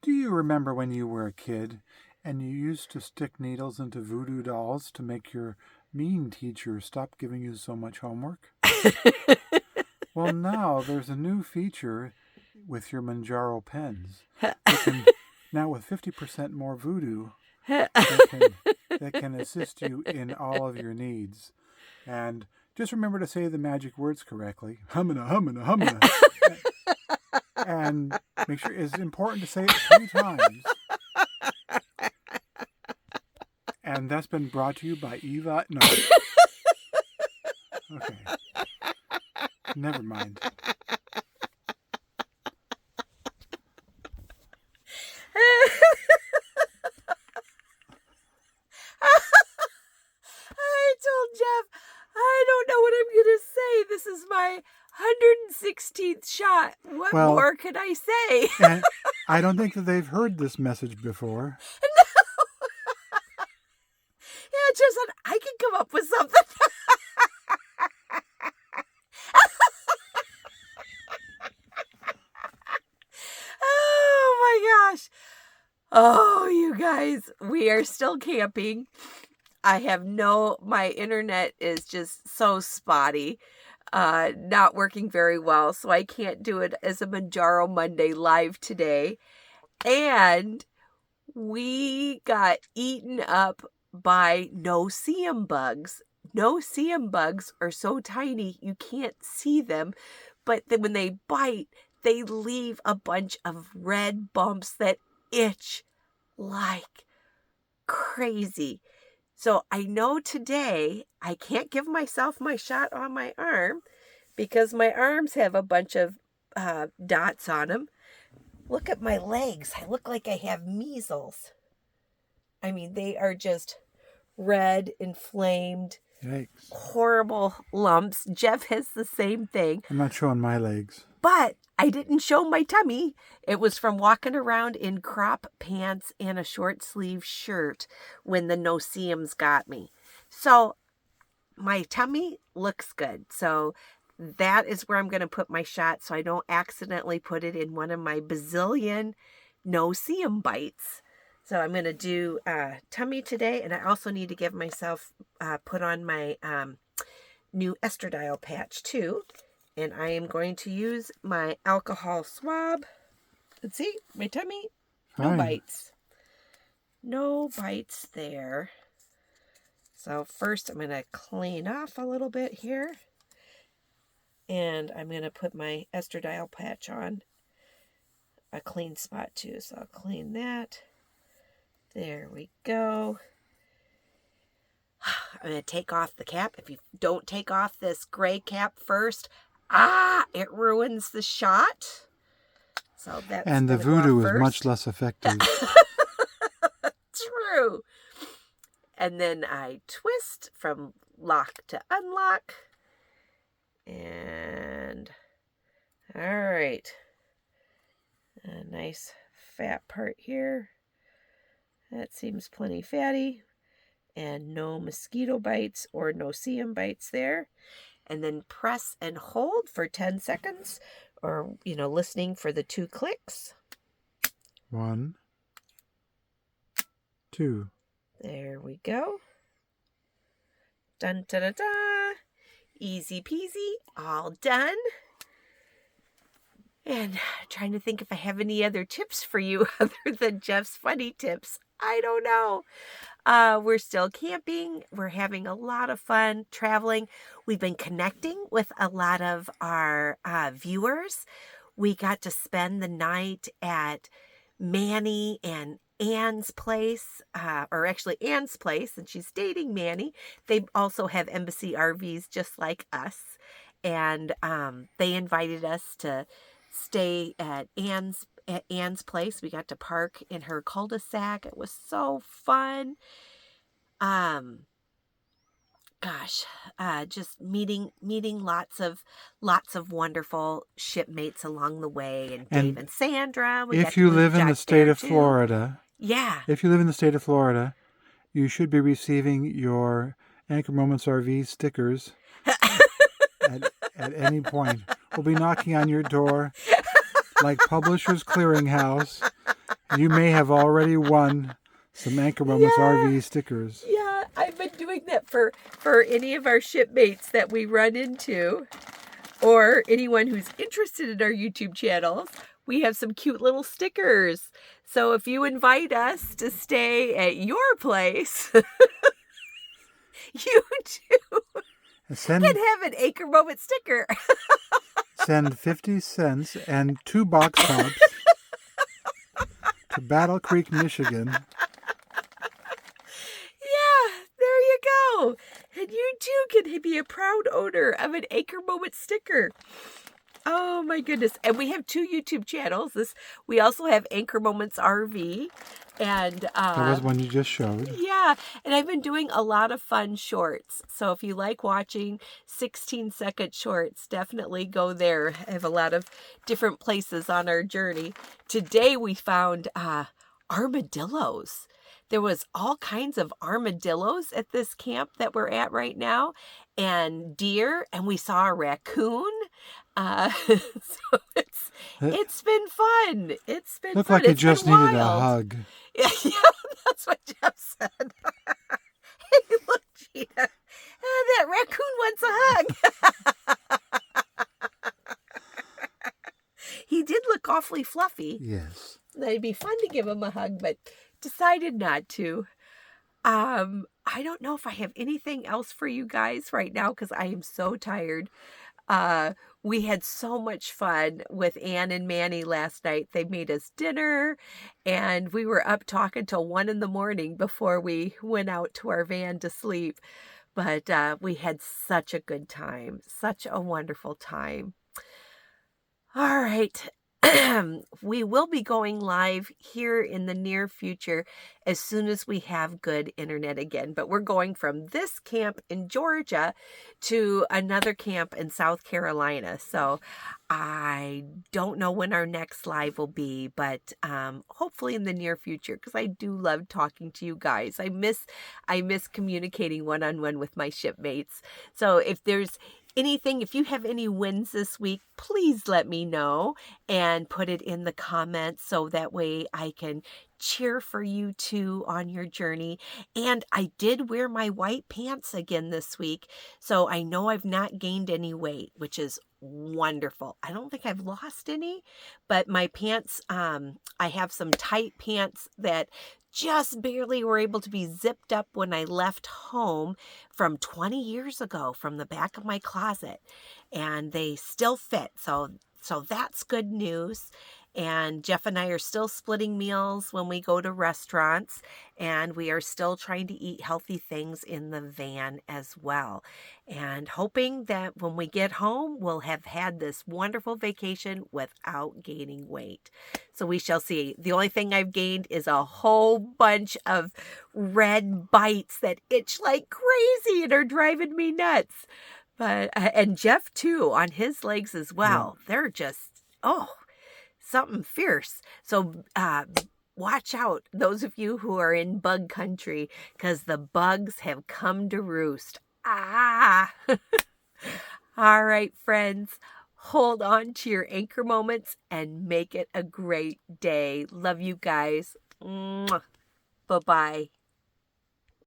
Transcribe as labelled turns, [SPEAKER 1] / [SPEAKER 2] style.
[SPEAKER 1] Do you remember when you were a kid and you used to stick needles into voodoo dolls to make your mean teacher stop giving you so much homework? Well, now there's a new feature with your Mounjaro pens. Now with 50% more voodoo, that can assist you in all of your needs. And just remember to say the magic words correctly. Humana, humana, humana. And make sure it's important to say it 3 times. And that's been brought to you by Eva. No. Okay. Never mind.
[SPEAKER 2] I told Jeff, I don't know what I'm going to say. This is my 116th shot. What more could I say?
[SPEAKER 1] And I don't think that they've heard this message before.
[SPEAKER 2] No. Yeah, Jeff said, I can come up with something. Oh my gosh. Oh, you guys, we are still camping. My internet is just so spotty, not working very well, so I can't do it as a Mounjaro Monday live today. And we got eaten up by no-see-um bugs. No-see-um bugs are so tiny you can't see them, but then when they bite, they leave a bunch of red bumps that itch like crazy. So I know today I can't give myself my shot on my arm because my arms have a bunch of dots on them. Look at my legs. I look like I have measles. I mean, they are just red, inflamed,
[SPEAKER 1] Yikes.
[SPEAKER 2] Horrible lumps. Jeff has the same thing.
[SPEAKER 1] I'm not showing my legs.
[SPEAKER 2] But I didn't show my tummy. It was from walking around in crop pants and a short sleeve shirt when the no-see-ums got me. So my tummy looks good. So that is where I'm going to put my shot so I don't accidentally put it in one of my bazillion no-see-um bites. So I'm going to do tummy today. And I also need to give myself, put on my new estradiol patch too. And I am going to use my alcohol swab. Let's see, my tummy, no bites. No bites there. So first I'm going to clean off a little bit here. And I'm going to put my estradiol patch on a clean spot too. So I'll clean that. There we go. I'm going to take off the cap. If you don't take off this gray cap first, it ruins the shot. So that's
[SPEAKER 1] and the voodoo is much less effective.
[SPEAKER 2] True. And then I twist from lock to unlock. And all right. A nice fat part here. That seems plenty fatty. And no mosquito bites or no-see-um bites there. And then press and hold for 10 seconds or, listening for the 2 clicks.
[SPEAKER 1] 1, 2.
[SPEAKER 2] There we go. Dun, da, da, da. Easy peasy. All done. And trying to think if I have any other tips for you other than Jeff's funny tips. I don't know. We're still camping. We're having a lot of fun traveling. We've been connecting with a lot of our viewers. We got to spend the night at Manny and Anne's place, or actually Anne's place, and she's dating Manny. They also have Embassy RVs just like us. And they invited us to stay at Anne's place. We got to park in her cul-de-sac. It was so fun. Just meeting lots of wonderful shipmates along the way, and Dave and Sandra.
[SPEAKER 1] If you live in the state of Florida, if you live in the state of Florida, you should be receiving your Anchor Moments RV stickers at any point. We'll be knocking on your door like Publishers Clearinghouse You may have already won some Anchor Moments RV stickers.
[SPEAKER 2] Yeah, I've been doing that for any of our shipmates that we run into, or anyone who's interested in our YouTube channels. We have some cute little stickers. So if you invite us to stay at your place, you too can have an Anchor Moment sticker.
[SPEAKER 1] Send 50 cents and 2 box tops to Battle Creek, Michigan.
[SPEAKER 2] Yeah, there you go. And you too can be a proud owner of an Anchor Moment sticker. Oh my goodness. And we have 2 YouTube channels. We also have Anchor Moments RV. And
[SPEAKER 1] that was one you just showed.
[SPEAKER 2] Yeah. And I've been doing a lot of fun shorts. So if you like watching 16-second shorts, definitely go there. I have a lot of different places on our journey. Today we found armadillos. There was all kinds of armadillos at this camp that we're at right now, and deer, and we saw a raccoon. So it's been fun. It's been
[SPEAKER 1] Looked
[SPEAKER 2] fun.
[SPEAKER 1] like it just needed a hug.
[SPEAKER 2] Yeah, that's what Jeff said. Hey, look, Gina, that raccoon wants a hug. He did look awfully fluffy.
[SPEAKER 1] Yes.
[SPEAKER 2] It'd be fun to give him a hug, but decided not to. I don't know if I have anything else for you guys right now because I am so tired. We had so much fun with Ann and Manny last night. They made us dinner, and we were up talking till 1 a.m. before we went out to our van to sleep. But we had such a good time, such a wonderful time. All right. We will be going live here in the near future as soon as we have good internet again. But we're going from this camp in Georgia to another camp in South Carolina. So I don't know when our next live will be, but hopefully in the near future, because I do love talking to you guys. I miss communicating one-on-one with my shipmates. So if there's anything, if you have any wins this week, please let me know and put it in the comments so that way I can cheer for you too on your journey. And I did wear my white pants again this week, so I know I've not gained any weight, which is wonderful. I don't think I've lost any, but my pants, I have some tight pants that just barely were able to be zipped up when I left home from 20 years ago from the back of my closet, and they still fit. So that's good news. And Jeff and I are still splitting meals when we go to restaurants, and we are still trying to eat healthy things in the van as well. And hoping that when we get home, we'll have had this wonderful vacation without gaining weight. So we shall see. The only thing I've gained is a whole bunch of red bites that itch like crazy and are driving me nuts. But and Jeff too, on his legs as well. Yeah. They're just, something fierce. So watch out, those of you who are in bug country, because the bugs have come to roost. All right, friends, hold on to your anchor moments and make it a great day. Love you guys. Bye-bye.